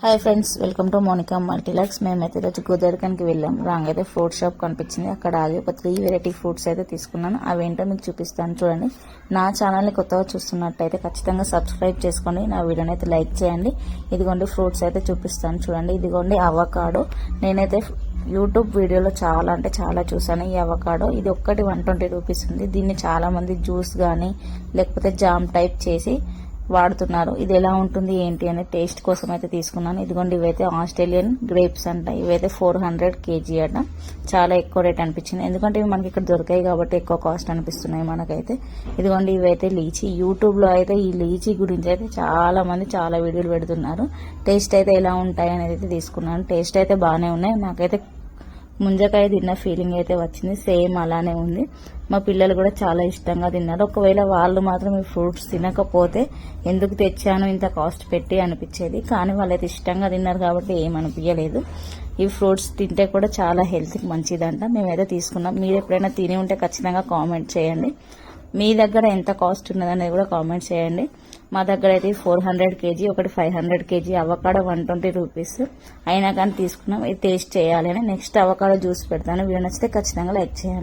Hi friends, welcome to Monica Multilux. మేమైతే ఈరోజు గోదావరికానికి వెళ్ళాం. రాంగైతే ఫ్రూట్ షాప్ కనిపించింది. అక్కడ ఆగి ఒక 3 వెరైటీ ఫ్రూట్స్ అయితే తీసుకున్నాను. అవేంటో మీకు చూపిస్తాను చూడండి. నా ఛానల్ని కొత్తగా చూస్తున్నట్టయితే ఖచ్చితంగా సబ్స్క్రైబ్ చేసుకోండి. నా వీడియోని అయితే లైక్ చేయండి. ఇదిగోండి ఫ్రూట్స్ అయితే చూపిస్తాను చూడండి. ఇదిగోండి అవకాడో. నేనైతే యూట్యూబ్ వీడియోలో చాలా చూసాను ఈ అవకాడో. ఇది ఒక్కటి 120 రూపీస్ ఉంది. దీన్ని చాలా మంది జ్యూస్ కానీ లేకపోతే జామ్ టైప్ చేసి వాడుతున్నారు. ఇది ఎలా ఉంటుంది ఏంటి అనే టేస్ట్ కోసం అయితే తీసుకున్నాను. ఇదిగోండి ఇవైతే ఆస్ట్రేలియన్ గ్రేప్స్ అంట. ఇవైతే 400 kg అట. చాలా ఎక్కువ రేట్ అనిపించింది, ఎందుకంటే ఇవి మనకి ఇక్కడ దొరికాయి కాబట్టి ఎక్కువ కాస్ట్ అనిపిస్తున్నాయి మనకైతే. ఇదిగోండి ఇవైతే లీచీ. యూట్యూబ్ లో అయితే ఈ లీచీ గురించి అయితే చాలా మంది చాలా వీడియోలు పెడుతున్నారు. టేస్ట్ అయితే ఎలా ఉంటాయి అనేది అయితే తీసుకున్నాను. టేస్ట్ అయితే బాగానే ఉన్నాయి. నాకైతే ముంజకాయ తిన్న ఫీలింగ్ అయితే వచ్చింది. సేమ్ అలానే ఉంది. మా పిల్లలు కూడా చాలా ఇష్టంగా తిన్నారు. ఒకవేళ వాళ్ళు మాత్రం ఈ ఫ్రూట్స్ తినకపోతే ఎందుకు తెచ్చాను ఇంత కాస్ట్ పెట్టి అనిపించేది. కానీ వాళ్ళైతే ఇష్టంగా తిన్నారు కాబట్టి ఏమనిపించలేదు. ఈ ఫ్రూట్స్ తింటే కూడా చాలా హెల్త్కి మంచిదంట. మేమైతే తీసుకున్నాం. మీరు ఎప్పుడైనా తిని ఉంటే ఖచ్చితంగా కామెంట్ చేయండి. మీ దగ్గర ఎంత కాస్ట్ ఉన్నదనేది కూడా కామెంట్ చేయండి. మా దగ్గర అయితే 400 kg, ఒకటి 500 kg. అవకాడో 120 రూపీస్ అయినా కానీ తీసుకున్నాం. ఇది టేస్ట్ చేయాలని. నెక్స్ట్ అవకాడో జ్యూస్ పెడతాను. వీడియో నచ్చితే ఖచ్చితంగా లైక్ చేయండి.